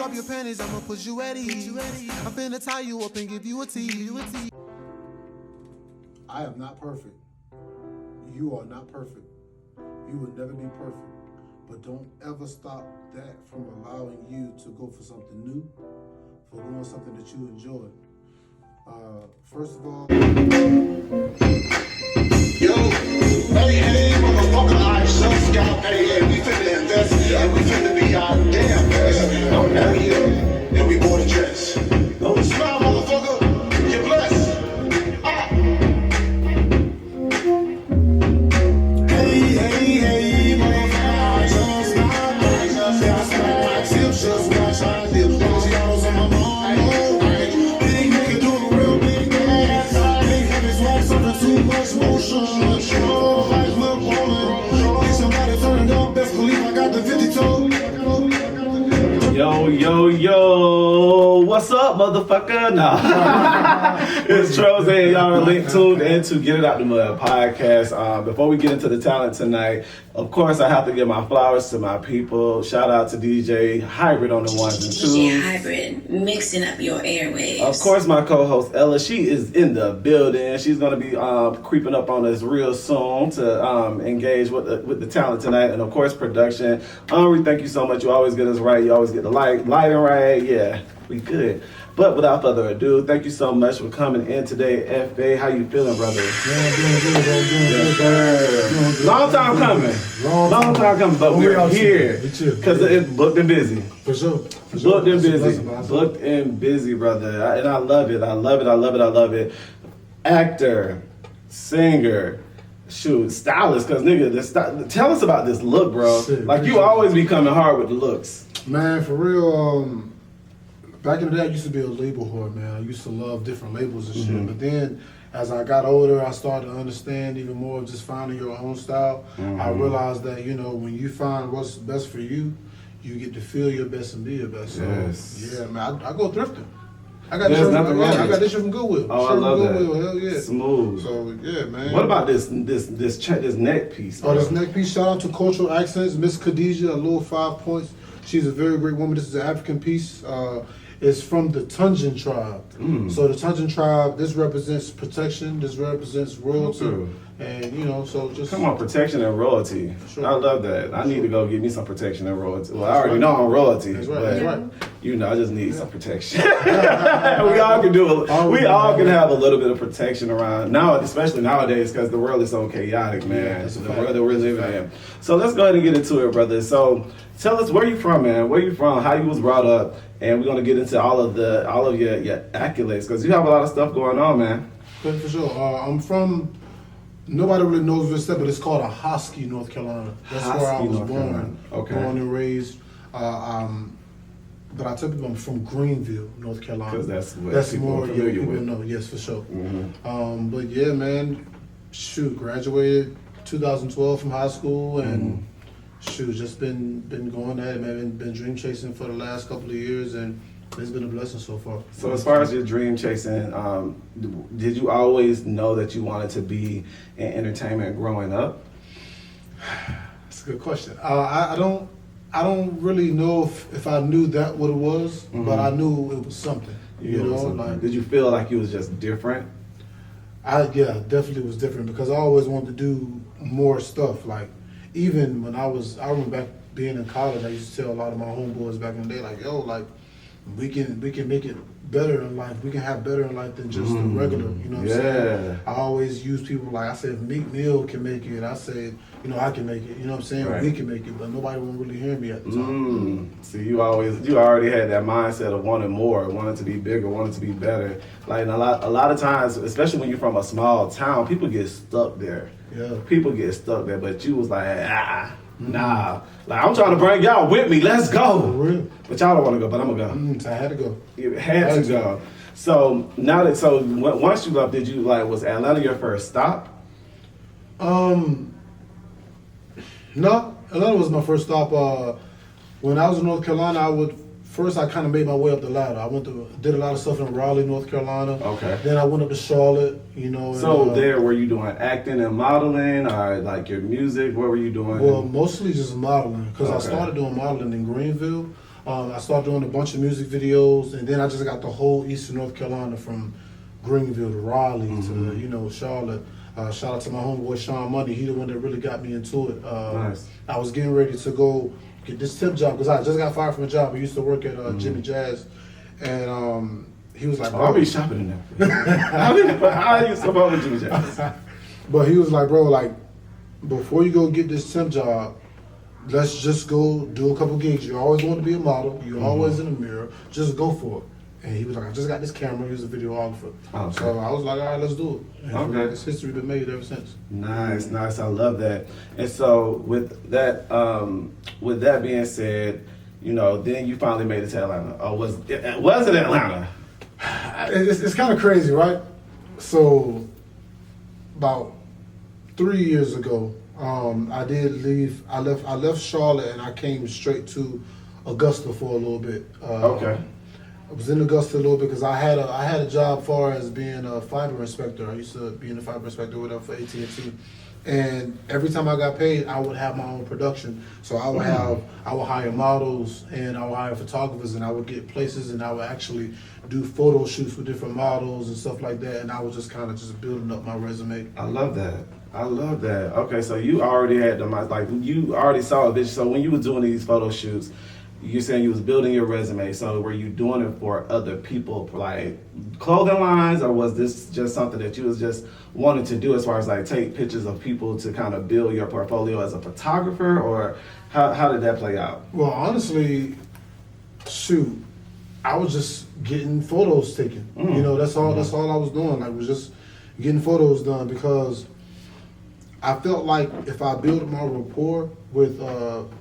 Drop your panties, I'ma put you at ease. I'm finna tie you up and give you a tease. I am not perfect. You are not perfect. You will never be perfect. But don't ever stop that from allowing you to go for something new, for doing something that you enjoy. First of all, yo, hey, motherfucker, I just got paid. We finna invest and we finna be our damn best. I'm out here and we bought a dress. Smile, motherfucker, you're blessed. Hey, motherfucker, I just got my tips, just watch my lips. Those y'all's on my mind. Big nigga doing real big dance. Big heavy swag, something too much motion. Show like we're rolling. Need somebody turned up, best believe I got the 50 toe. Yo, what's up, motherfucker? Nah. It's Troze and y'all are linked tuned into Get It Out the Mud podcast. Before we get into the talent tonight, of course, I have to give my flowers to my people. Shout out to DJ Hybrid on the ones and twos. DJ Hybrid, mixing up your airwaves. Of course, my co-host Ella, she is in the building. She's gonna be creeping up on us real soon to engage with the talent tonight, and of course, production. Henri, thank you so much. You always get us right. You always get the lighting right. Yeah, we good. But without further ado, thank you so much for coming in today, FA. How you feeling, brother? man, doing good, Yes, long time coming. Long time coming, but we're here because it's booked and busy. For sure. Booked and busy. Booked and busy, brother. And I love it. Actor, singer, stylist, because nigga, tell us about this look, bro. Shit, like you always be coming hard with the looks. Man, for real, back in the day, I used to be a label whore, man. I used to love different labels and shit. But then, as I got older, I started to understand even more of just finding your own style. I realized that, when you find what's best for you, you get to feel your best and be your best. So, Yes. yeah, man, I go thrifting. I got There's nothing wrong. I got this shit from Goodwill. Oh, I love that. Hell yeah. Smooth. So, yeah, man. What about this neck piece? Oh, this neck piece, shout out to Cultural Accents, Miss Khadijah, a little 5 points. She's a very great woman. This is an African piece. It's from the Tunjan tribe. So the Tunjan tribe, this represents protection, this represents royalty. And, so just... Come on, protection and royalty. Sure. I love that. I need to go get me some protection and royalty. Well, I already know I'm royalty. That's right, but, I just need some protection. We all can can have a little bit of protection around now, especially nowadays, because the world is so chaotic, man. The world that we're living in. So let's go ahead and get into it, brother. So tell us where you from, man. Where you from? How you was brought up, and we're gonna get into all of your accolades, because you have a lot of stuff going on, man. For sure. I'm from... Nobody really knows this stuff, but it's called Ahoskie, North Carolina. That's where I was born. Okay. Born and raised. But I tell people I'm from Greenville, North Carolina. Because that's people more familiar people with. know. Yes, for sure. But yeah, man. Graduated 2012 from high school, and just been going at it, man. Been dream chasing for the last couple of years, and it's been a blessing so far. So as far as your dream chasing, did you always know that you wanted to be in entertainment growing up? That's a good question. I don't really know if I knew that what it was, but I knew it was something. Like, did you feel like you was just different? Definitely was different, because I always wanted to do more stuff. Like, even when I remember back being in college, I used to tell a lot of my homeboys back in the day, like, yo, like, we can make it better in life. We can have better in life than just the regular. You know what I'm saying? I always use people like, I said, if Meek Mill can make it, I said, I can make it. You know what I'm saying? Right. We can make it, but nobody won't really hear me at the time. See, you already had that mindset of wanting more, wanting to be bigger, wanting to be better. Like, a lot of times, especially when you're from a small town, people get stuck there. Yeah. People get stuck there, but you was like, nah. Like, I'm trying to bring y'all with me. Let's go. For real. But y'all don't want to go, but I'm going to go. I had to go. You had to go. So, once you left, was Atlanta your first stop? No, Atlanta was my first stop. When I was in North Carolina, I kind of made my way up the ladder. I did a lot of stuff in Raleigh, North Carolina. Okay. Then I went up to Charlotte, So there, were you doing acting and modeling, or like your music? What were you doing? Well, mostly just modeling, because I Okay. started doing modeling in Greenville. I started doing a bunch of music videos, and then I just got the whole Eastern North Carolina from Greenville to Raleigh to Charlotte. Shout out to my homeboy Sean Money. He the one that really got me into it. Nice. I was getting ready to go get this temp job because I just got fired from a job. I used to work at Jimmy Jazz, and he was like, I'll be shopping in there. I used to support with Jimmy Jazz. But he was like, bro, like, before you go get this temp job, let's just go do a couple gigs. You always want to be a model. You're always in the mirror. Just go for it. And he was like, I just got this camera. He was a videographer. Okay. So I was like, all right, let's do it. And Okay. this history been made ever since. Nice. I love that. And so with that being said, then you finally made it to Atlanta. Or was it Atlanta? It's kind of crazy, right? So about 3 years ago, I did leave. I left Charlotte and I came straight to Augusta for a little bit. Okay. I was in Augusta a little bit because I had a job as far as being a fiber inspector. I used to be a fiber inspector or whatever for AT&T. And every time I got paid, I would have my own production. So I would hire models and I would hire photographers and I would get places and I would actually do photo shoots with different models and stuff like that. And I was just kind of just building up my resume. I love that. Okay, so you already had you already saw a vision. So when you were doing these photo shoots, you're saying you was building your resume. So were you doing it for other people, like clothing lines, or was this just something that you was just wanting to do as far as like take pictures of people to kind of build your portfolio as a photographer, or how did that play out? Well, honestly, shoot, I was just getting photos taken. That's all I was doing. Like, was just getting photos done because I felt like if I built my rapport with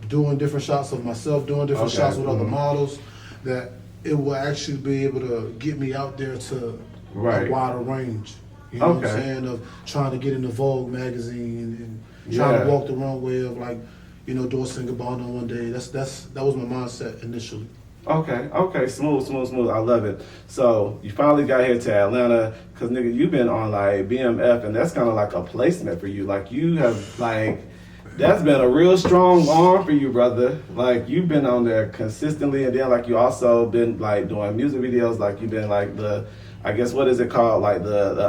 doing different shots of myself, doing different shots with other models, that it will actually be able to get me out there to a wider range. You know what I'm saying? Of trying to get into Vogue magazine and trying to walk the runway of Dolce & Gabbana one day. That was my mindset initially. Okay, smooth. I love it. So you finally got here to Atlanta, cause nigga, you've been on like BMF, and that's kind of like a placement for you. Like you have that's been a real strong arm for you, brother. Like you've been on there consistently, and then like you also been like doing music videos. Like you've been like what is it called? Like the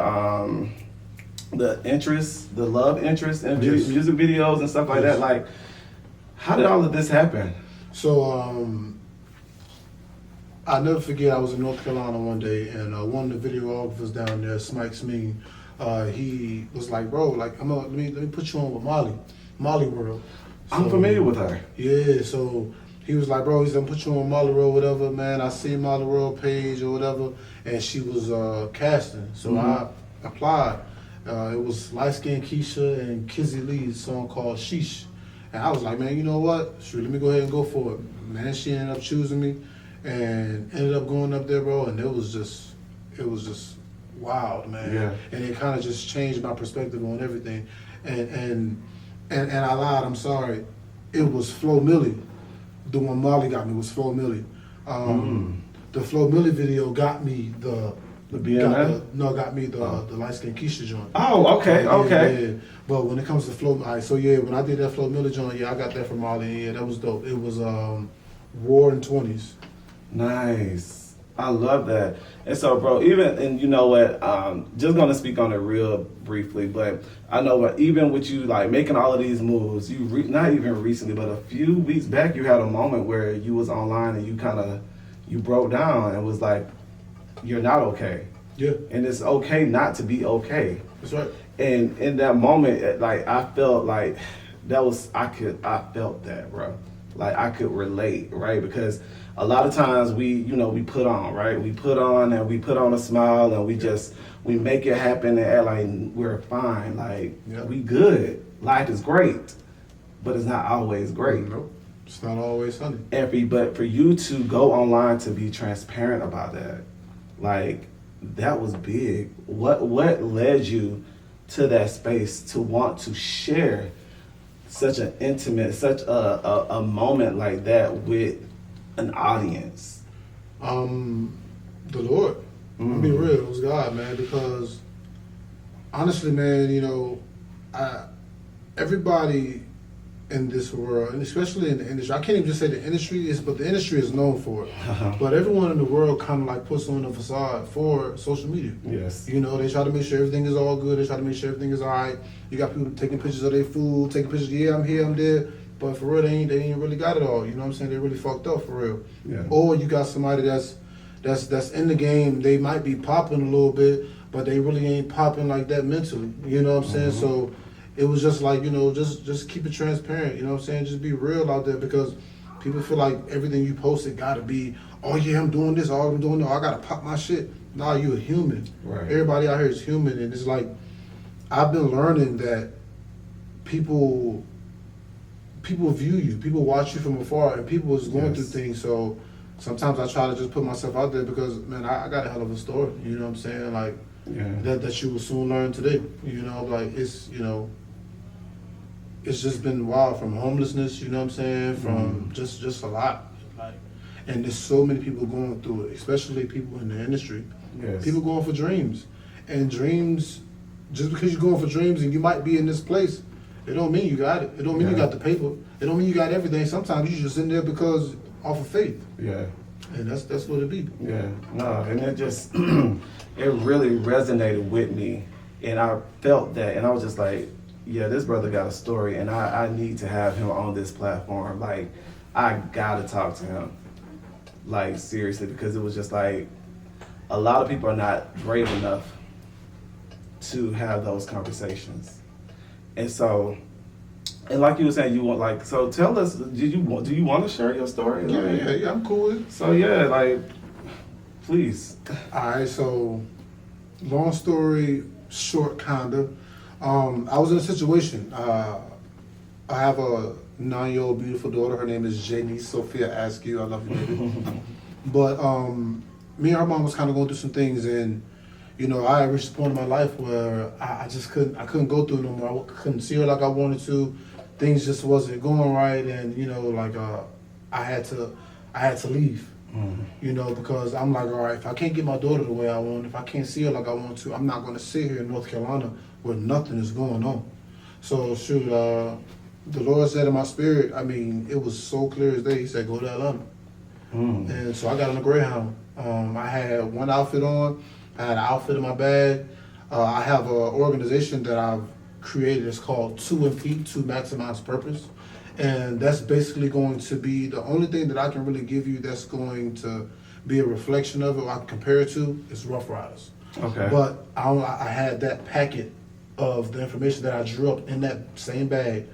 love interest in music videos and stuff like that. Like, how did all of this happen? So I'll never forget, I was in North Carolina one day, and one of the videographers down there, Smike's Mean, he was like, bro, like, let me put you on with Molly World. So, I'm familiar with her. Yeah, so he was like, bro, he's gonna put you on Molly World, whatever, man. I see Molly World page or whatever, and she was casting. So I applied. It was Light Skin Keisha and Kizzy Lee's song called Sheesh. And I was like, man, you know what? Sure, let me go ahead and go for it. Man, she ended up choosing me. And ended up going up there, bro, and it was just wild, man. Yeah. And it kind of just changed my perspective on everything. And I lied, I'm sorry. It was Flo Milli. The one Molly got me was Flo Milli. The Flo Milli video got me the BMF? Got me the Light Skin Keisha joint. Oh, okay. Yeah. But when it comes to Flo, when I did that Flo Milli joint, I got that from Molly. Yeah, that was dope. It was Roaring 20s. Nice. I love that. And so, bro, and you know what, just gonna speak on it real briefly, but I know what, even with you like making all of these moves, not even recently, but a few weeks back, you had a moment where you was online and you broke down and was like, you're not okay. Yeah. And it's okay not to be okay. That's right. And in that moment, like, I felt like I felt that, bro. Like, I could relate, right? Because a lot of times we put on, right? We put on a smile and we make it happen and act like we're fine. Like, we good. Life is great, but it's not always great. Nope. It's not always sunny. But for you to go online to be transparent about that, like, that was big. What led you to that space to want to share such an intimate, such a moment like that with an audience? The Lord. I'll be real, it was God, man, because honestly, man, everybody in this world, and especially in the industry. I can't even just say the industry is, but the industry is known for it. But everyone in the world kind of like puts on a facade for social media. Yes. You know, they try to make sure everything is all good. They try to make sure everything is all right. You got people taking pictures of their food, taking pictures. Yeah, I'm here, I'm there. But for real, they ain't really got it all. You know what I'm saying? They really fucked up for real. Yeah. Or you got somebody that's in the game. They might be popping a little bit, but they really ain't popping like that mentally. You know what I'm saying? So it was just like, you know, just keep it transparent. You know what I'm saying? Just be real out there, because people feel like everything you posted got to be, oh yeah, I'm doing this, oh I'm doing that, oh, I got to pop my shit. Nah, you a human. Right. Everybody out here is human, and it's like I've been learning that people view you, people watch you from afar, and people is going through things. So sometimes I try to just put myself out there because, man, I got a hell of a story. You know what I'm saying? Like that you will soon learn today. You know, like it's, you know, it's just been wild, from homelessness. You know what I'm saying? From just a lot. Like, and there's so many people going through it, especially people in the industry. Yes. People going for dreams, and dreams. Just because you're going for dreams and you might be in this place, it don't mean you got it. It don't mean you got the paper. It don't mean you got everything. Sometimes you just in there because off of faith. Yeah. And that's what it be. Yeah. No, and it just it really resonated with me, and I felt that, and I was just like, yeah, this brother got a story, and I need to have him on this platform. Like, I gotta talk to him, like, seriously, because it was just like a lot of people are not brave enough to have those conversations. And so, and like you were saying, you want, like, so tell us, do you want to share your story? Yeah, I'm cool with it. So yeah, like, please. All right, so long story short, kinda. I was in a situation. I have a 9-year-old beautiful daughter. Her name is Janice Sophia Askew. I love you, baby. But me and her mom was kind of going through some things, and you know, I reached a point in my life where I just couldn't go through it no more. I couldn't see her like I wanted to. Things just wasn't going right, and you know, like I had to leave. You know, because I'm like, all right, if I can't get my daughter the way I want, if I can't see her like I want to, I'm not going to sit here in North Carolina where nothing is going on. So shoot, the Lord said in my spirit, I mean, it was so clear as day. He said, go to Atlanta. And so I got on a Greyhound. I had one outfit on. I had an outfit in my bag. I have an organization that I've created. It's called 2 and Feet to Maximize Purpose. And that's basically going to be the only thing that I can really give you that's going to be a reflection of it, or I can compare it to, is Rough Riders. Okay. But I had that packet of the information that I drew up in that same bag.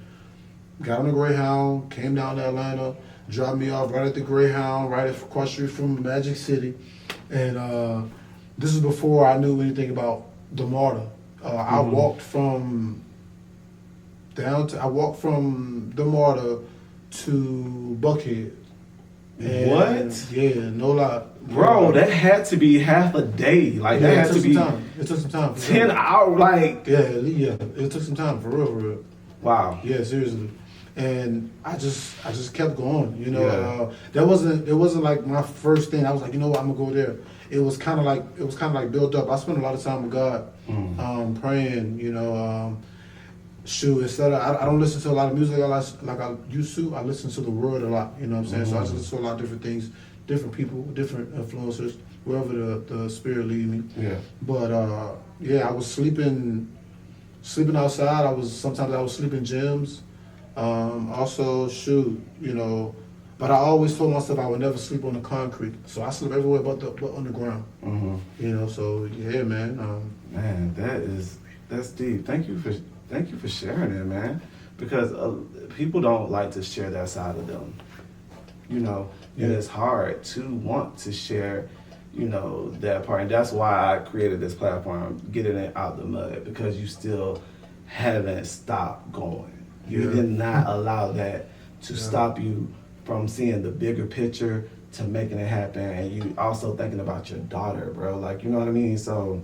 Got on a Greyhound, came down to Atlanta, dropped me off right at the Greyhound, right across the street from Magic City. And this is before I knew anything about the MARTA. I walked from the MARTA to Buckhead. And What? Yeah, no lie. Bro, that had to be half a day. Like, that had to be It took some time. 10 hours. Like, Yeah, it took some time, for real. wow. Yeah, seriously. And I just kept going, you know. That wasn't like my first thing. I was like, you know what, I'm gonna go there. It was kind of like built up. I spent a lot of time with God, praying, you know. Instead of, I don't listen to a lot of music like I used to. I listen to the word a lot, you know what I'm saying? So I just listen to a lot of different things, different people, different influencers, wherever the spirit lead me. Yeah. But I was sleeping outside. Sometimes I was sleeping in gyms. Also, you know, but I always told myself I would never sleep on the concrete. So I sleep everywhere but on the ground. You know, so yeah, man. Man, that's deep. Thank you for sharing it, man. Because people don't like to share that side of them. You know, and it's hard to want to share, you know, that part. And that's why I created this platform, getting it out the mud, because you still haven't stopped going. You did not allow that to stop you from seeing the bigger picture, to making it happen, and you also thinking about your daughter, bro. Like, you know what I mean? So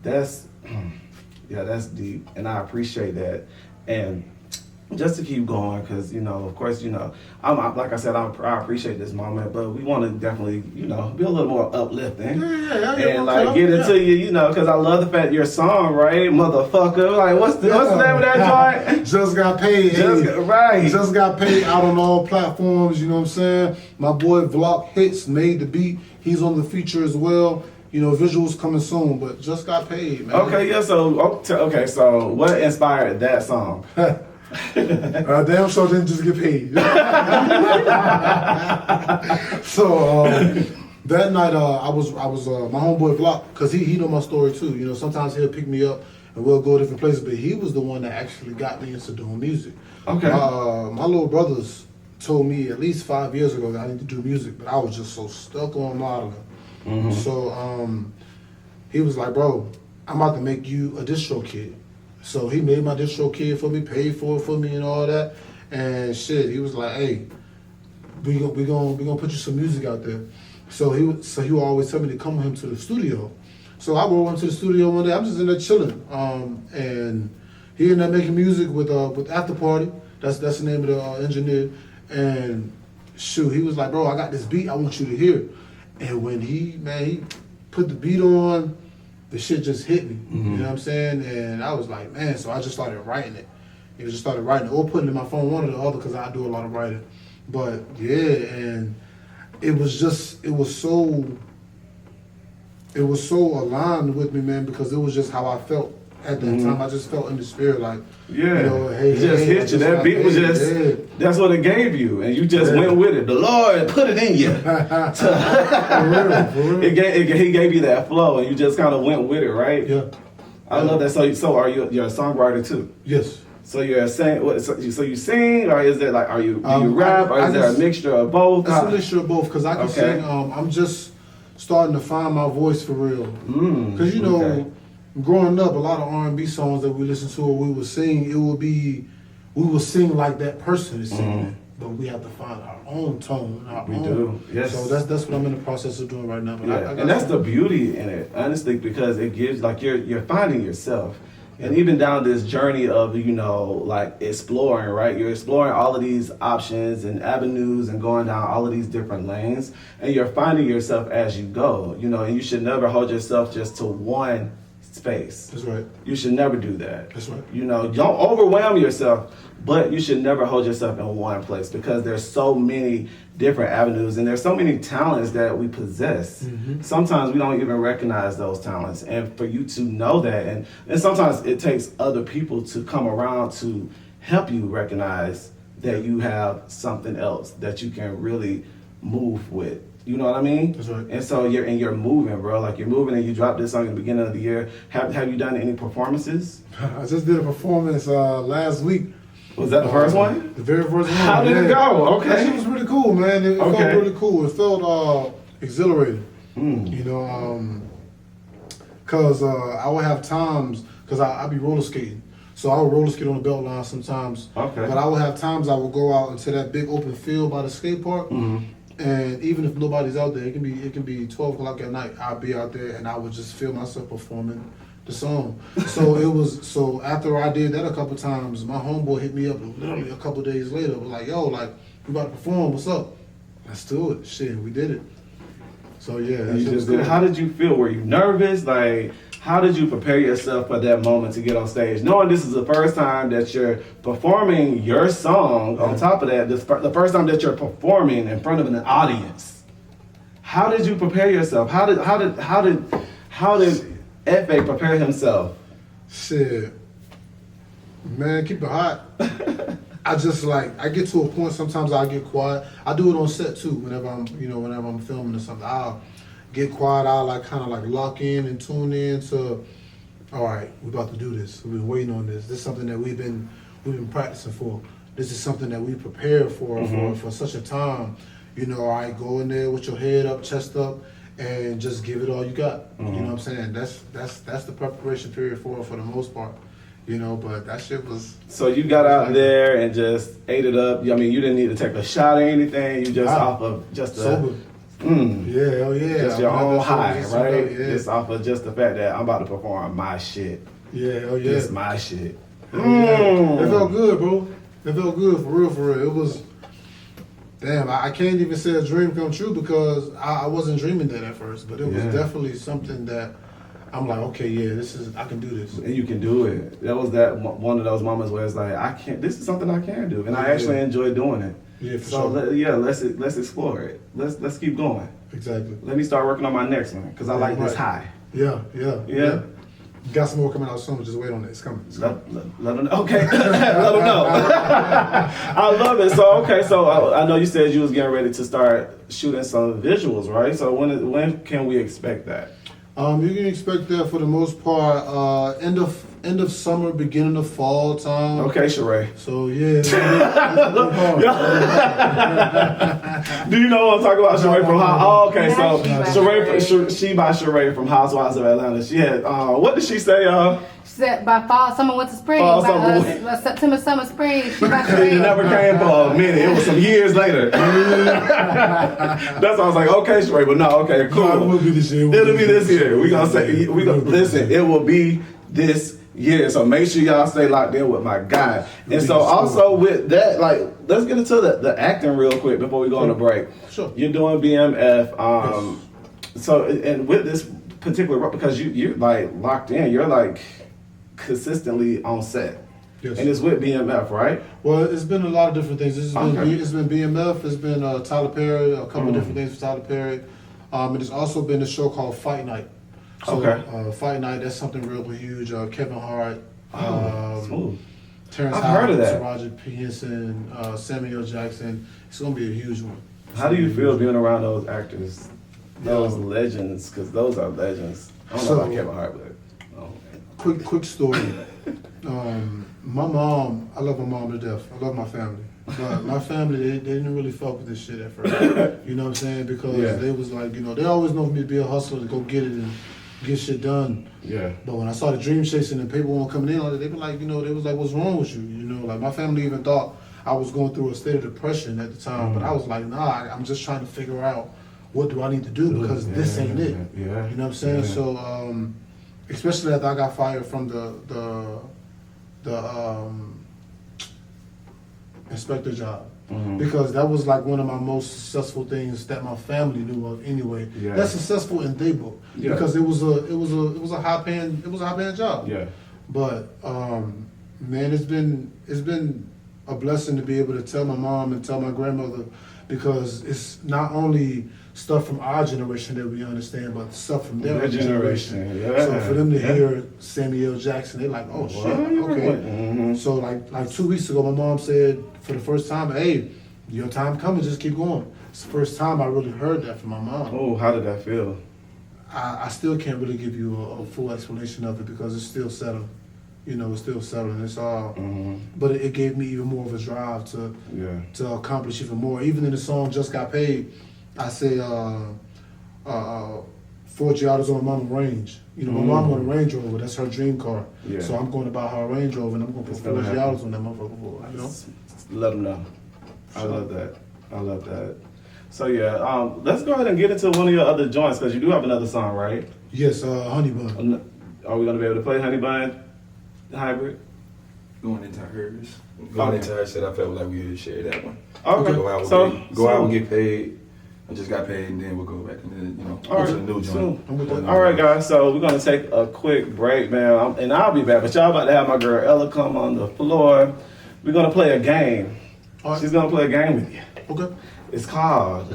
that's, that's deep, and I appreciate that. And just to keep going, because of course, I'm like I said, I appreciate this moment, but we want to definitely, be a little more uplifting, and like get into you, because I love the fact your song, right, motherfucker. Like, what's the name of that joint? Just got paid. Right. Just got paid out on all platforms. You know what I'm saying? My boy Vlog Hits made the beat. He's on the feature as well. Visuals coming soon, but just got paid, man. Okay, yeah. So so what inspired that song? Damn sure didn't just get paid. So that night, I was my homeboy Vlog, cause he know my story too. Sometimes he'll pick me up and we'll go different places, but he was the one that actually got me into doing music. Okay. My little brothers told me at least 5 years ago that I need to do music, but I was just so stuck on modeling. Mm-hmm. So he was like, bro, I'm about to make you a distro kid. So he made my distro kid for me, paid for it for me and all that. And shit, he was like, hey, we gonna put you some music out there. So he would always tell me to come with him to the studio. So I rolled into the studio one day. I'm just in there chilling. And he ended up making music with After Party. That's the name of the engineer. And shoot, he was like, bro, I got this beat I want you to hear. And when he put the beat on, the shit just hit me. Mm-hmm. You know what I'm saying? And I was like, man, so I just started writing it. Or putting it in my phone, one or the other, because I do a lot of writing. But yeah, and it was so aligned with me, man, because it was just how I felt at that time. I just felt in the spirit, like, hey, it just hit you. That beat was just, that's what it gave you, and you just went with it. The Lord put it in you. For real. He gave you that flow, and you just kind of went with it, right? Yeah. I love that. So you're a songwriter too? Yes. So you're so you sing, or is it like, do you rap, or is there a mixture of both? It's a mixture of both, because I can sing. I'm just starting to find my voice for real. Because growing up, a lot of R&B songs that we listen to or we would sing, we would sing like that person is singing, but we have to find our own tone. We do, yes. So that's what I'm in the process of doing right now. But and that's the beauty in it, honestly, because it gives, like, you're finding yourself. And even down this journey of, like exploring, right? You're exploring all of these options and avenues and going down all of these different lanes, and you're finding yourself as you go, and you should never hold yourself just to one space. That's right. You should never do that. That's right. Don't overwhelm yourself, but you should never hold yourself in one place, because there's so many different avenues and there's so many talents that we possess. Mm-hmm. Sometimes we don't even recognize those talents, and for you to know that, and sometimes it takes other people to come around to help you recognize that you have something else that you can really move with. You know what I mean? That's right. And so you're moving, bro. Like, you're moving, and you dropped this song in the beginning of the year. Have you done any performances? I just did a performance last week. Was that the first one? The very first one. How did it go? Okay. That shit was really cool, man. It felt really cool. It felt exhilarating. Because I would have times, because I be roller skating. So I would roller skate on the belt line sometimes. Okay. But I would have times I would go out into that big open field by the skate park. Mm-hmm. And even if nobody's out there, it can be 12 o'clock at night. I'll be out there and I would just feel myself performing the song. So after I did that a couple times, my homeboy hit me up literally a couple days later. Was like, yo, like, we about to perform. What's up? Let's do it. Shit, we did it. So yeah, that shit was good. How did you feel? Were you nervous? Like, how did you prepare yourself for that moment to get on stage? Knowing this is the first time that you're performing your song, on top of that, the first time that you're performing in front of an audience. How did you prepare yourself? How did Jefe prepare himself? Shit, man, keep it hot. I get to a point, sometimes I get quiet. I do it on set too, whenever I'm filming or something. I'll get quiet, I'll kind of lock in and tune in to, all right, we're about to do this. We've been waiting on this. This is something that we've been practicing for. This is something that we prepared for such a time. All right, go in there with your head up, chest up, and just give it all you got. You know what I'm saying? That's the preparation period for the most part. But that shit was... So you got out there and just ate it up. I mean, you didn't need to take a shot or anything. You just off of just sober. Yeah, hell yeah. Just your own high, right? Just off of just the fact that I'm about to perform my shit. Yeah, hell yeah. It's my shit. Yeah. It felt good, bro. It felt good, for real. It was, damn, I can't even say a dream come true because I wasn't dreaming that at first, but it was definitely something that I'm like, okay, yeah, I can do this. And you can do it. That was one of those moments where it's like, this is something I can do, and I actually enjoy doing it. Yeah, for so sure. let's explore it. Let's keep going. Exactly. Let me start working on my next one because I like this high. Yeah. Yeah. Got some more coming out soon. Just wait on it. It's coming. Let them know. Okay. Let them know. I love it. So I know you said you was getting ready to start shooting some visuals, right? So when can we expect that? You can expect that for the most part, end of summer, beginning of fall time. Okay, Sheree. So yeah. Do you know what I'm talking about? Sheree from okay. So she by Sheree from Housewives of Atlanta. She had what did she say? She said by fall, summer, winter, spring. By September, summer, spring. She by Sheree. It never came for a minute. It was some years later. That's why I was like, okay, Sheree, but no, okay, cool. No, it will be this year. It'll be this year. Listen. It will be this year. So make sure y'all stay locked in with my guy. And so also with that, like, let's get into the acting real quick before we go on a break. Sure. You're doing BMF. So and with this particular, because you're like locked in, you're like consistently on set. Yes. And it's with BMF, right? Well, it's been a lot of different things. It's been BMF. It's been Tyler Perry. A couple of different things with Tyler Perry. And it's also been a show called Fight Night. So, Fight Night. That's something real huge. Kevin Hart. Smooth. Terrence I've Howard, heard of that. Taraji P. Henson, Samuel Jackson. It's gonna be a huge one. How do you feel being around those actors, those legends? Because those are legends. I don't know about Kevin Hart, but quick story. My mom, I love my mom to death. I love my family. But my family, they didn't really fuck with this shit at first. You know what I'm saying? Because they was like, they always know me to be a hustler, to go get it and get shit done. Yeah. But when I started dream chasing and people weren't coming in, they were like, they was like, what's wrong with you? Like my family even thought I was going through a state of depression at the time. But I was like, nah, I'm just trying to figure out what do I need to do because this ain't it. Yeah. You know what I'm saying? Yeah. So, especially after I got fired from the inspector job, because that was like one of my most successful things that my family knew of anyway. Yeah. That's successful in their book because it was a high paying job. Yeah. But man, it's been a blessing to be able to tell my mom and tell my grandmother, because it's not only stuff from our generation that we understand, but stuff from their generation. Yeah. So for them to hear Samuel Jackson, they're like, oh shit, okay. So like 2 weeks ago, my mom said for the first time, hey, your time coming, just keep going. It's the first time I really heard that from my mom. Oh, how did that feel? I still can't really give you a full explanation of it because it's still settling. It's still settling. It's all, but it gave me even more of a drive to accomplish even more. Even in the song "Just Got Paid," I say 4 Giottos on my mama Range. My mom on a Range Rover. That's her dream car. Yeah. So I'm going to buy her a Range Rover and I'm going to put 4 Giottos on that motherfucker for her. Let them know. I love that. So yeah, let's go ahead and get into one of your other joints because you do have another song, right? Yes, Honey Bun. Are we gonna be able to play Honey Bun Hybrid? Going into hers. Going into her shit, I felt like we would share that one. Okay. Go out and get paid. I just got paid, and then we'll go back and then go to the new joint. All right, guys. So we're gonna take a quick break, man, and I'll be back. But y'all about to have my girl Ella come on the floor. We're gonna play a game. Right. She's gonna play a game with you. Okay. It's called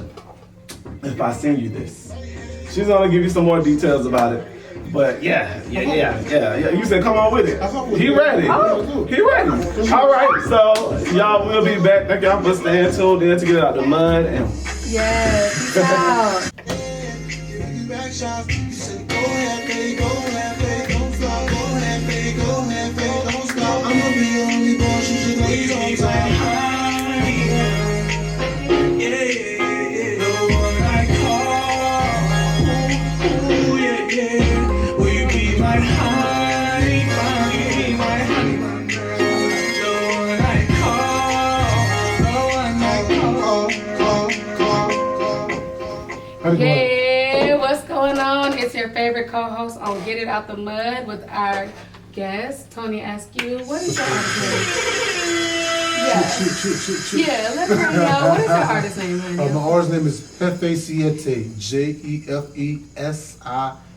If I Send You This. She's gonna give you some more details about it. But yeah. You said come on with it. He ready. He ready. All right, so y'all will be back. Thank y'all for staying tuned in to get out the mud. And yes, peace out. I'ma be your only boss, you should know you on time. Hey, what's going on? It's your favorite co-host on Get It Out the Mud with our guest, Tony Askew. What is your name? Yeah. Shoot. Yeah, let her know. What is your artist name, honey? My artist name is Jefe Siete,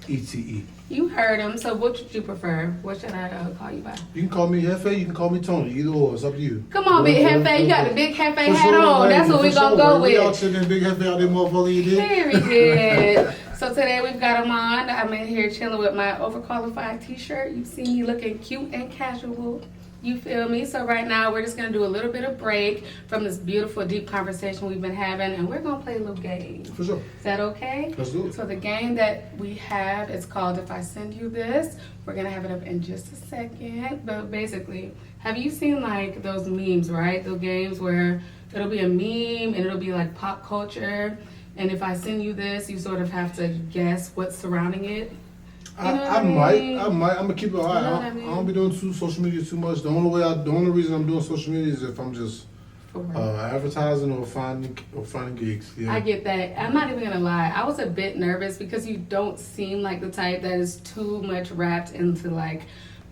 Jefesiete. You heard him, so what should you prefer? What should I call you by? You can call me Jefe, you can call me Tony, either or, it's up to you. Come on, Big Jefe, you got the Big Jefe hat on. That's what we gonna go We out with. chilling, Big Jefe out there, motherfucker, you did. Period. So today we've got him on. I'm in here chilling with my overqualified t-shirt. You see me looking cute and casual. You feel me? So right now we're just gonna do a little bit of break from this beautiful, deep conversation we've been having, and we're gonna play a little game. For sure. Is that okay? Let's do it. So the game that we have is called If I Send You This. We're gonna have it up in just a second. But basically, have you seen like those memes, right? Those games where it'll be a meme and it'll be like pop culture. And if I send you this, you sort of have to guess what's surrounding it. You know I might. I'm gonna keep it high. You know what I I mean? don't be doing social media too much. The only reason I'm doing social media is if I'm just For real. advertising or finding gigs. Yeah. I get that. I'm not even gonna lie. I was a bit nervous because you don't seem like the type that is too much wrapped into like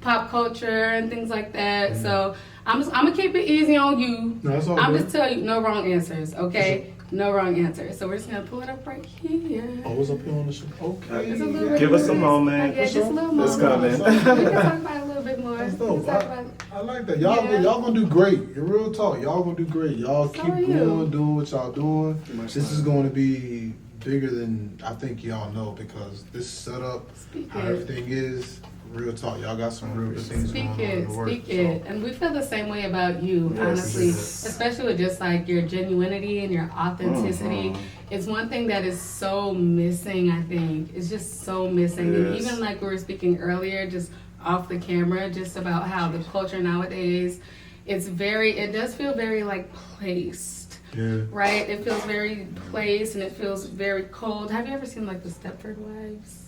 pop culture and things like that. Mm-hmm. So I'm gonna keep it easy on you. No, that's all I'm good. just telling you, no wrong answers, okay? No wrong answers. So we're just gonna pull it up right here. Always up here on the show. Okay. It's a little bit Give us a more. moment. Yeah, just a little It's moment. coming. We can talk about it a little bit more. That's We dope. can talk about I like that. Y'all, Yeah. y'all gonna do great. In real talk, y'all gonna do great. Y'all keep are you. going, doing what y'all doing. much This is time. going to be bigger than I think y'all know because this setup, Speak how it. everything is. Real talk, y'all got some real good things Speak going on it, in the work. speak it. And we feel the same way about you, Yes. honestly. Yes. Especially with just like your genuinity and your authenticity. Mhm. It's one thing that is so missing, I think. It's just so missing. And Yes. even like we were speaking earlier, just off the camera, just about how the culture nowadays, it does feel very like placed. Yeah. Right? It feels very placed and it feels very cold. Have you ever seen like the Stepford Wives?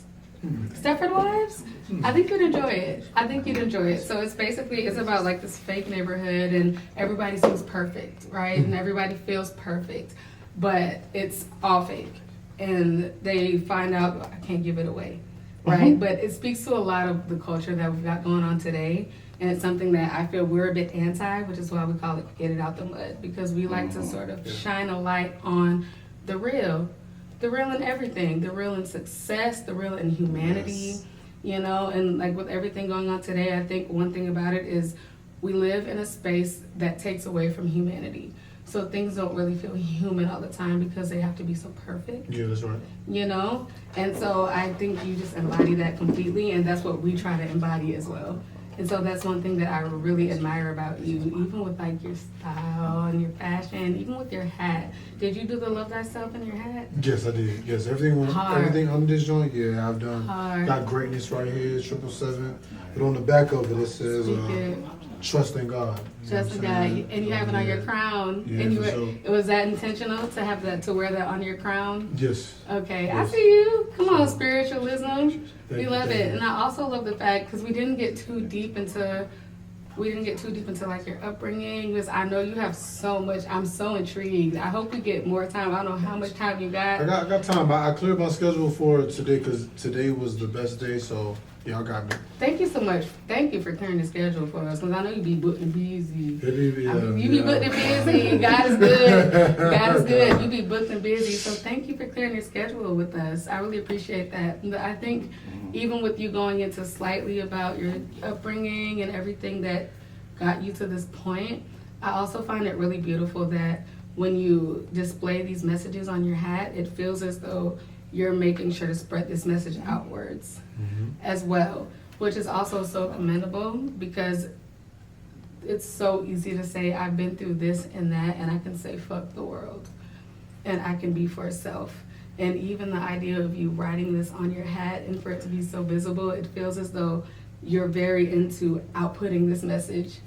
Stepford Wives? I think you'd enjoy it. So it's about like this fake neighborhood and everybody seems perfect, right? And everybody feels perfect, but it's all fake. And they find out, I can't give it away, right? But it speaks to a lot of the culture that we've got going on today. And it's something that I feel we're a bit anti, which is why we call it Get It Out the Mud, because we like to sort of shine a light on the real in everything, the real in success, the real in humanity, you know, and like with everything going on today, I think one thing about it is we live in a space that takes away from humanity. So things don't really feel human all the time because they have to be so perfect, Yeah, that's right. you know? And so I think you just embody that completely, and that's what we try to embody as well. And so that's one thing that I really admire about you, even with like your style and your fashion, even with your hat. Did you do the Love Thyself in your hat? Yes, I did. Yes, everything under this joint. Yeah, I've done. Hard. Got greatness right here, 777. But on the back of it, it says Speak it. trust in God. You know Just a what I'm guy, saying? and you have it on your crown. Yeah, And for sure. was that intentional to have that, to wear that on your crown? Yes. Okay, Yes. I see you. Come on, spiritualism. Thank We you, love thank it, you. and I also love the fact because we didn't get too deep into like your upbringing. Because I know you have so much. I'm so intrigued. I hope we get more time. I don't know how much time you got. I got time. I cleared my schedule for today because today was the best day. So y'all got me. Thank you so much. Thank you for clearing the schedule for us because I know you be booked and busy. You You be booked and busy. God is good. God is good. You be booked and busy. So thank you for clearing your schedule with us. I really appreciate that. But I think even with you going into slightly about your upbringing and everything that got you to this point, I also find it really beautiful that when you display these messages on your hat, it feels as though you're making sure to spread this message outwards as well, which is also so commendable because it's so easy to say I've been through this and that and I can say fuck the world and I can be for self. And even the idea of you writing this on your hat and for it to be so visible, it feels as though you're very into outputting this message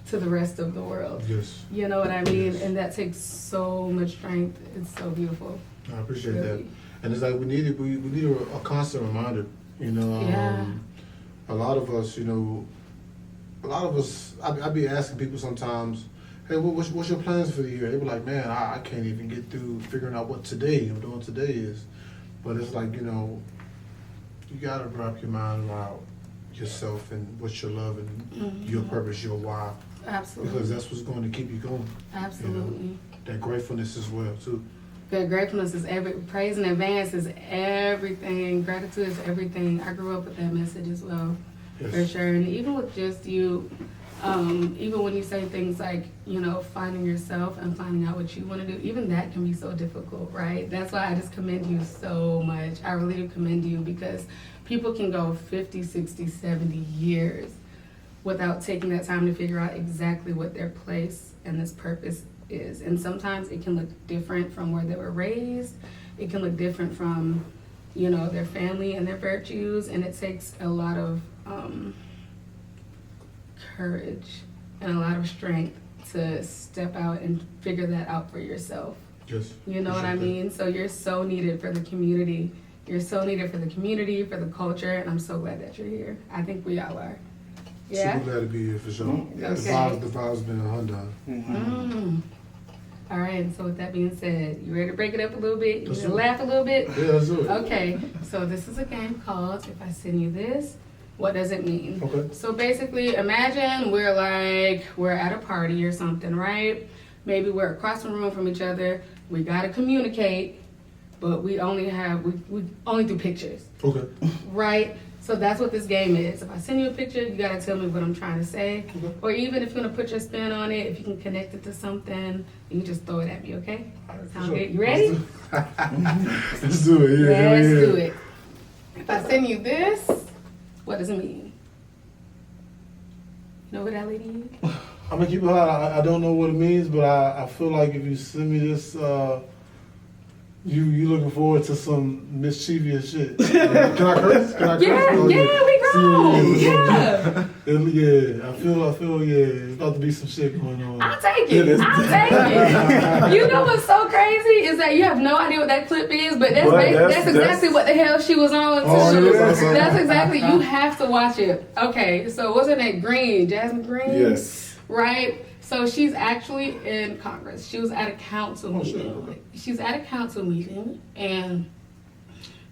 to the rest of the world. Yes. You know what I mean? And that takes so much strength. It's so beautiful. I appreciate that. Really. And it's like we need a constant reminder. You know, Yeah. a lot of us, I be asking people sometimes, hey, what's your plans for the year? They be like, man, I can't even get through figuring out what I'm doing today is. But it's like, you gotta wrap your mind around yourself and what you're loving, your purpose, your why. Absolutely. Because that's what's going to keep you going. Absolutely. That gratefulness as well too. Good gratefulness is praise in advance is everything. Gratitude is everything. I grew up with that message as well, for sure. And even with just you, even when you say things like, finding yourself and finding out what you want to do, even that can be so difficult, right? That's why I just commend you so much. I really do commend you because people can go 50, 60, 70 years without taking that time to figure out exactly what their place and this purpose is. And sometimes it can look different from where they were raised. It can look different from, their family and their virtues. And it takes a lot of courage and a lot of strength to step out and figure that out for yourself. Yes. You know what I mean? So you're so needed for the community. You're so needed for the community, for the culture, and I'm so glad that you're here. I think we all are. Yeah? Super glad to be here for sure. Okay. The vibe's been a Hyundai. All right, so with that being said, you ready to break it up a little bit? You ready to laugh a little bit? Yeah, let's do it. Okay, so this is a game called If I Send You This, What Does It Mean? Okay. So basically, imagine we're at a party or something, right? Maybe we're across the room from each other. We gotta communicate, but we only do pictures. Okay. Right? So that's what this game is. If I send you a picture, you gotta tell me what I'm trying to say. Okay. Or even if you're gonna put your spin on it, if you can connect it to something, you just throw it at me, okay? Sound good? You ready? Let's do it. Yeah, Let's yeah. do it. If I send you this, what does it mean? You know what that lady means? I'm gonna keep it hot. I don't know what it means, but I feel like if you send me this, you looking forward to some mischievous shit. Can I curse? Can I curse? Yeah, we grown. Yeah. Yeah, I feel, it's about to be some shit going on. I'll take it. I'll take it. You know what's so crazy is that you have no idea what that clip is, but that's exactly what the hell she was on too. That's exactly. You have to watch it. Okay, so what's her name? Green, Jasmine Green. Yes. Right. So she's actually in Congress. She was at a council meeting. Sure. She's at a council meeting, and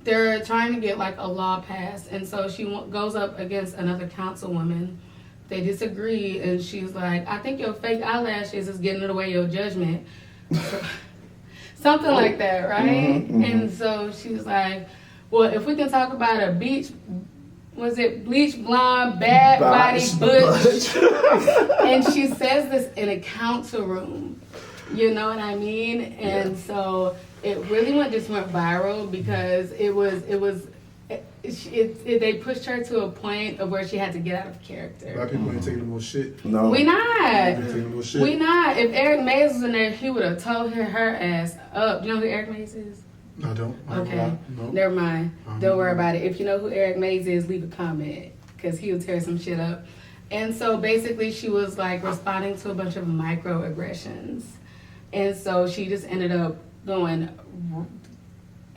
they're trying to get like a law passed. And so she goes up against another councilwoman. They disagree, and she's like, "I think your fake eyelashes is getting in the way of your judgment." Something like that, right? Mm-hmm. And so she's like, "Well, if we can talk about a bleach blonde, bad body butch." And she says this in a council room. You know what I mean? And so it really just went viral because they pushed her to a point of where she had to get out of character. Black people ain't taking no more shit. No. We not. Ain't taking no more shit. We not. If Eric Mays was in there, he would have told her ass up. Do you know who Eric Mays is? I don't. Okay. No. Never mind. I Don't worry about it. If you know who Eric Mays is, leave a comment because he'll tear some shit up. And so basically she was like responding to a bunch of microaggressions. And so she just ended up going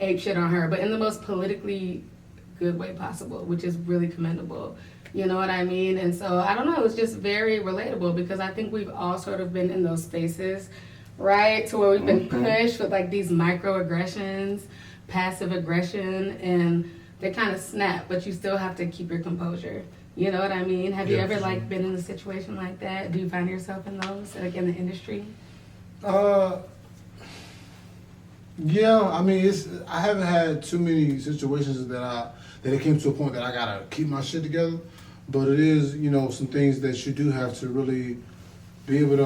ape shit on her, but in the most politically good way possible, which is really commendable. You know what I mean? And so I don't know, it's just very relatable because I think we've all sort of been in those spaces, right? To where we've been pushed with like these microaggressions, passive aggression, and they kind of snap, but you still have to keep your composure. You know what I mean? Have you ever like been in a situation like that? Do you find yourself in those, like in the industry? Yeah, I mean, I haven't had too many situations that it came to a point that I gotta keep my shit together. But it is, some things that you do have to really be able to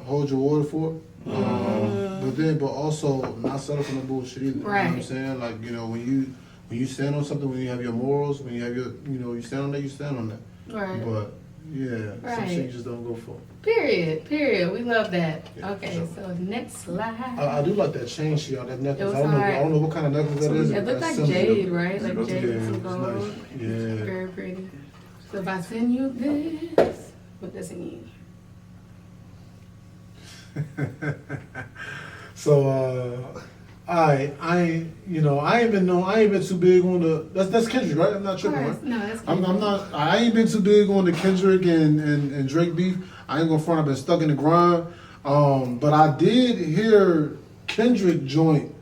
hold your water for. But also not settle for no bullshit either. Right. You know what I'm saying? Like, when you stand on something, when you have your morals, when you have your, you stand on that, you stand on that. Right. But yeah, some Right. shit you just don't go for. Period. We love that. Yeah, Okay, sure. so next slide. I do like that chain she got, that necklace. It was I hard. don't know what kind of necklace that is. It looked like That's jade, simple. right? Like jade with some it's gold. nice. Yeah. Very pretty. So if I send you this, what does it mean? So I ain't been too big on the that's Kendrick, right? I'm not tripping, right? No, that's I'm not. I ain't been too big on the Kendrick and Drake beef. I ain't gonna front. I've been stuck in the grind. But I did hear Kendrick joint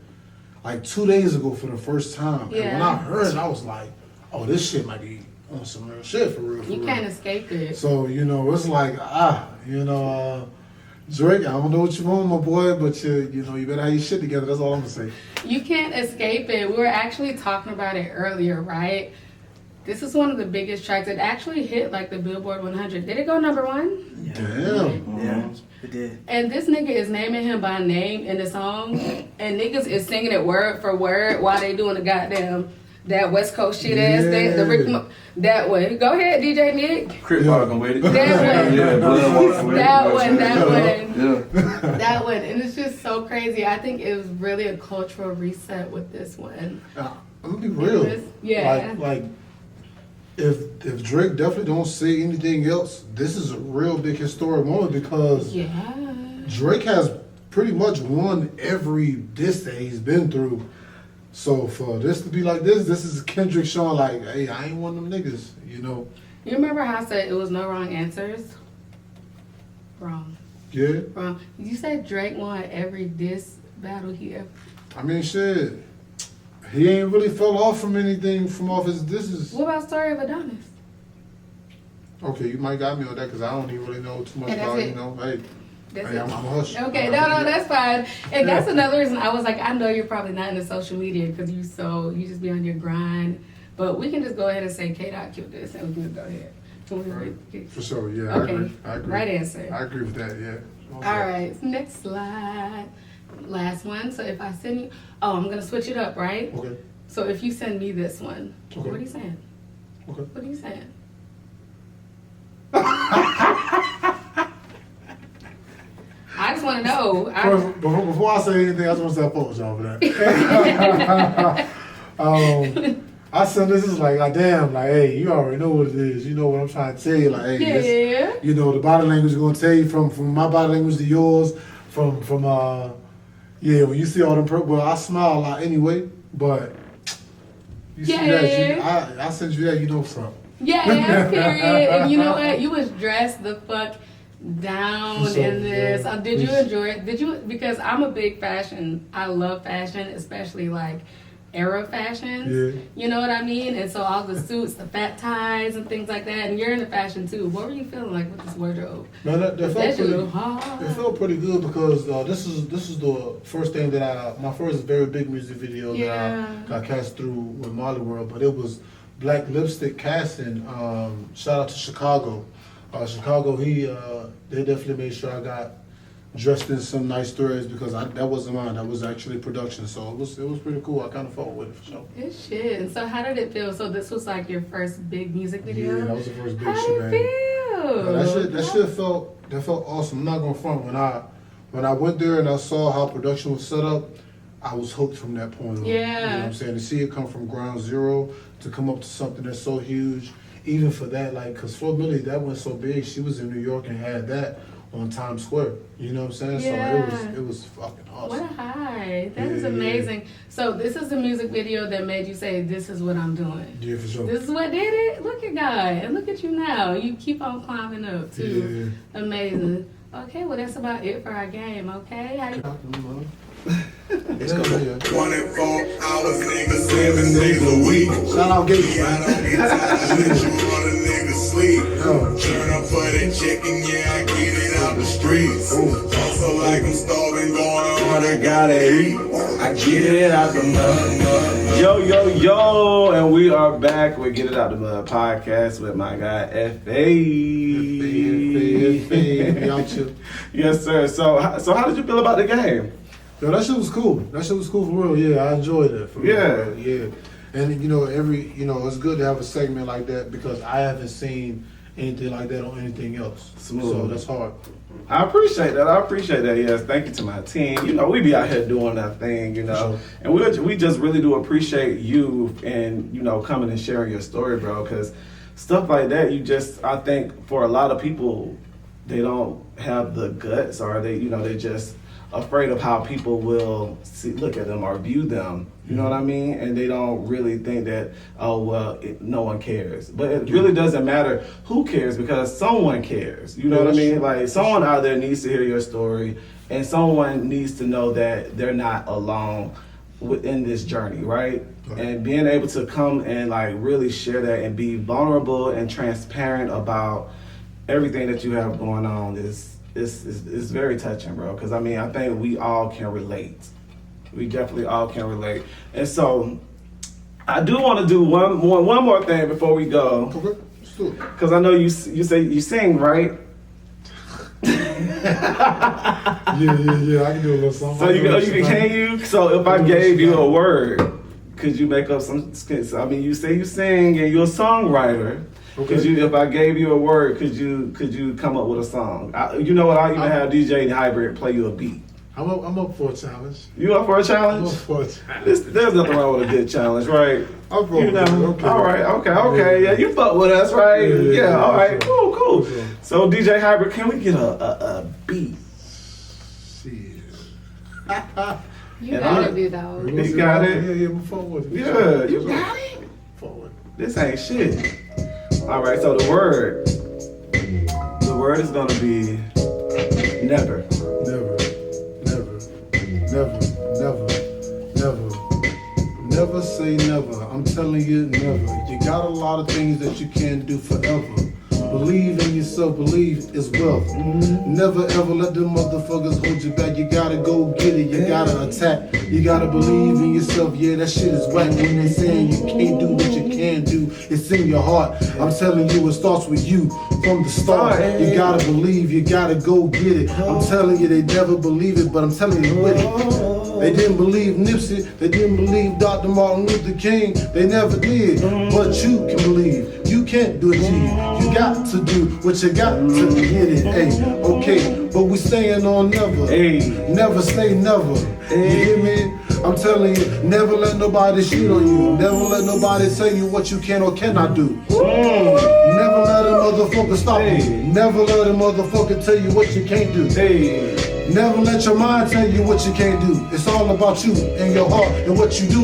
like 2 days ago for the first time. And when I heard it, I was like, oh, this shit might be on some real shit for real. You can't escape it. So, it's like, Drake, I don't know what you want, my boy, but you better have your shit together. That's all I'm gonna say. You can't escape it. We were actually talking about it earlier, right? This is one of the biggest tracks. It actually hit like the Billboard 100. Did it go number 1? Yeah. Damn. Yeah, it did. And this nigga is naming him by name in the song, and niggas is singing it word for word while they doing the goddamn that West Coast shit ass thing. The Rick that one. Go ahead, DJ Nick. Crip walking with it. That one. Yeah, blood walking with it. That one. Yeah. That one. And it's just so crazy. I think it was really a cultural reset with this one. I'm gonna be real. Yeah. Like if Drake definitely don't say anything else, this is a real big historic moment because Drake has pretty much won every diss that he's been through. So for this to be like this is Kendrick showing like, hey, I ain't one of them niggas, You remember how I said it was no wrong answers? Wrong. Yeah. Wrong. You said Drake won every diss battle he ever. I mean, shit. He ain't really fell off from anything from off his disses. What about Story of Adonis? Okay, you might got me on that because I don't even really know too much And that's about, it. Hey, I'm a hush. Okay, no, that's fine. And that's another reason I was like, I know you're probably not into social media because you just be on your grind. But we can just go ahead and say K-Dot killed this and we can just go ahead. For sure, yeah. Okay. I agree. Right answer. I agree with that, yeah. All right, next slide. Last one. So if I send you, I'm going to switch it up, right? Okay. So if you send me this one, Okay. what are you saying? Okay. What are you saying? I just want to know. Before I say anything, I just want to say I apologize for that. I said this is like, damn, like, hey, you already know what it is. You know what I'm trying to tell you. Like, hey, this, the body language is going to tell you from my body language to yours, from when you see all them, well, I smile a lot anyway, but you see that, I sent you that, you know something. Yeah, period. And you know what? You was dressed the fuck down in this. Did you enjoy it? Because I'm a big fashion. I love fashion, especially like era fashions. Yeah. You know what I mean? And so all the suits, the fat ties and things like that. And you're into fashion too. What were you feeling like with this wardrobe? No, it felt pretty good because this is the first thing that my first very big music video that I got cast through with Molly World, but it was black lipstick casting. Shout out to Chicago. Chicago, they definitely made sure I got dressed in some nice threads because that wasn't mine. That was actually production. So it was pretty cool. I kind of fought with it for sure. Good shit. And so how did it feel? So this was like your first big music video? Yeah, that was the first big shit. How did it feel? That shit felt awesome. I'm not gonna front. When I went there and I saw how production was set up, I was hooked from that point on. Yeah. You know what I'm saying? To see it come from ground zero to come up to something that's so huge, even for that, like, because Flo Milli, that went so big, she was in New York and had that on Times Square. You know what I'm saying? Yeah. So it was fucking awesome. What a high. That is amazing. Yeah. So this is the music video that made you say, this is what I'm doing. Yeah, for sure. This is what did it? Look at God. And look at you now. You keep on climbing up, too. Yeah. Amazing. Okay, well, that's about it for our game, okay? It's 24 hours, nigga, 7 days a week. Shout out Gates. I don't get tired, let you run a nigga sleep. Turn up for the chicken, yeah, I get it out the streets. Also like I'm starving, going on, I gotta eat. I get it out the mud. Yo, and we are back with Get It Out the Mud podcast with my guy, F.A. Yes, sir. So how did you feel about the game? Yo, that shit was cool. That shit was cool for real. Yeah, I enjoyed it. Yeah. Yeah. And it's good to have a segment like that because I haven't seen anything like that on anything else. Smooth. So that's hard. I appreciate that. Yes, thank you to my team. We be out here doing our thing, Sure. And we just really do appreciate you and, coming and sharing your story, bro, because stuff like that, I think for a lot of people, they don't have the guts or they just afraid of how people will look at them or view them. You know what I mean? And they don't really think that, no one cares. But it really doesn't matter who cares because someone cares. You know what I mean? Like, someone out there needs to hear your story and someone needs to know that they're not alone within this journey, right? And being able to come and like really share that and be vulnerable and transparent about everything that you have going on is very touching, bro. Because I mean, I think we all can relate. We definitely all can relate. And so, I do want to do one more thing before we go. Okay, let's do it. Because I know you say you sing, right? Yeah, I can do a little something. So can you? So if I gave you a word, could you make up some? I mean, you say you sing and you're a songwriter. Okay. Could you? If I gave you a word, could you come up with a song? You know what? I'll even have DJ Hybrid play you a beat. I'm up for a challenge. You up for a challenge? I'm up for a challenge. There's nothing wrong with a good challenge, right? I'm for You know. okay. All right. Okay. Yeah, you fuck with us, right? Yeah. All right. Cool. Sure. So DJ Hybrid, can we get a beat? Shit. You And gotta I- do those. You got it? Yeah, move forward. Yeah, you got it. Forward. This ain't shit. All right. So the word is gonna be never. Never say never. I'm telling you, never. You got a lot of things that you can't do forever. Believe in yourself, believe is wealth. Never ever let them motherfuckers hold you back. You gotta go get it, you gotta attack. You gotta believe in yourself. Yeah, that shit is whack when they saying you can't do what you can do. It's in your heart. I'm telling you, it starts with you from the start. You gotta believe, you gotta go get it. I'm telling you, they never believe it, but I'm telling you with it. They didn't believe Nipsey, they didn't believe Dr. Martin Luther King, they never did. But you can believe, you can't do it, G. You got to do what you got to get it, hey, okay. But we staying on never, never say never, you hear me? I'm telling you, never let nobody shit on you. Never let nobody tell you what you can or cannot do. Never let a motherfucker stop you. Never let a motherfucker tell you what you can't do. Never let your mind tell you what you can't do. It's all about you and your heart and what you do.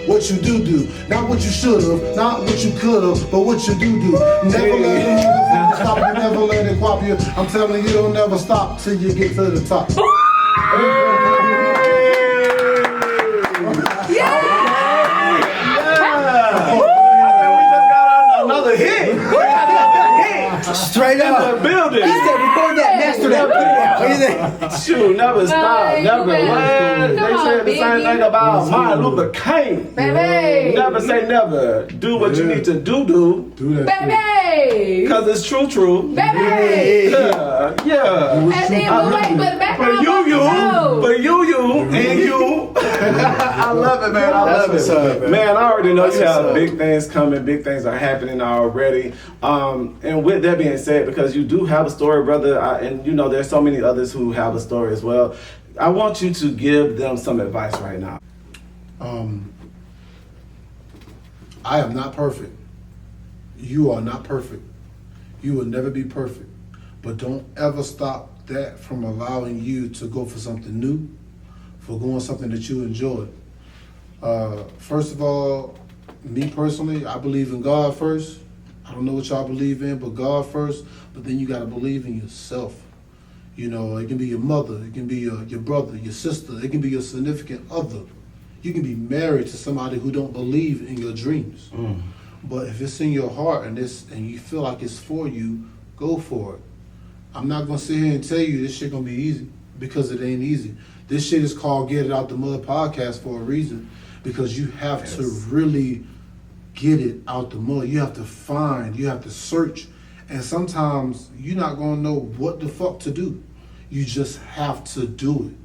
What you do. Not what you should have, not what you could have, but what you do. Never let a motherfucker stop you. Never let it quap you. I'm telling you, don't never stop till you get to the top. Another hit. Straight up. The building. He said, record that, master that, put it out. What do you think? Shoot, never stop, never man. what? They Come said on, the same Biggie. thing about Martin Luther King. Baby. Never say never. Do what you need to do. Do that shit. Baby. Cause it's true. Baby. Yeah. And then wait, but back For on you, no. and you. I love it, man. I love That's it. what's up, Man, I already know That's you have what's up. big things coming. Big things are happening already. And with that being said, because you do have a story, brother, and you know there's so many others who have a story as well. I want you to give them some advice right now. I am not perfect. You are not perfect. You will never be perfect. But don't ever stop that from allowing you to go for something new, for going something that you enjoy. First of all, me personally, I believe in God first. I don't know what y'all believe in, but God first. But then you got to believe in yourself. You know, it can be your mother, it can be your brother, your sister, it can be your significant other. You can be married to somebody who don't believe in your dreams. But if it's in your heart and you feel like it's for you, go for it. I'm not gonna sit here and tell you this shit gonna be easy, because it ain't easy. This shit is called Get It Out the Mud podcast for a reason, because you have to really get it out the mud. You have to find, you have to search, and sometimes you're not gonna know what the fuck to do. You just have to do it.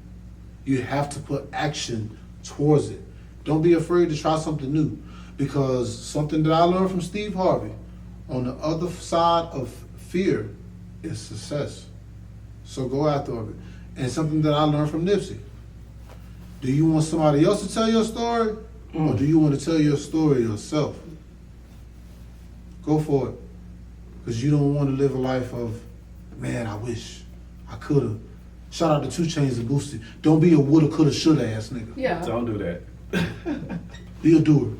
You have to put action towards it. Don't be afraid to try something new, because something that I learned from Steve Harvey, on the other side of fear is success. So go after it. And something that I learned from Nipsey. Do you want somebody else to tell your story, or do you want to tell your story yourself? Go for it. Because you don't want to live a life of, man, I wish I could have. Shout out to 2 Chainz and Boosie. Don't be a woulda, coulda, shoulda ass nigga. Yeah. Don't do that. Be a doer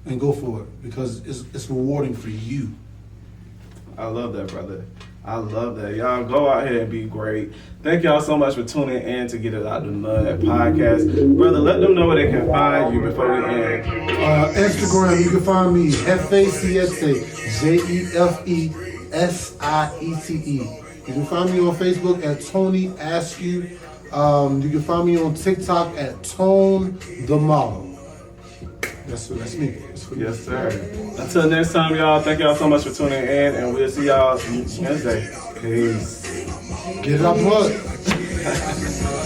and go for it, because it's rewarding for you. I love that, brother. I love that. Y'all go out here and be great. Thank y'all so much for tuning in to Get It Out the Mud podcast. Brother, let them know where they can find you before we end. Instagram, you can find me, Jefe, Jefesiete. You can find me on Facebook at Tony Askew. You can find me on TikTok at Tone the Model. That's me. Yes, sir. Until next time, y'all, thank y'all so much for tuning in, and we'll see y'all Wednesday. Peace. Get it out the mud.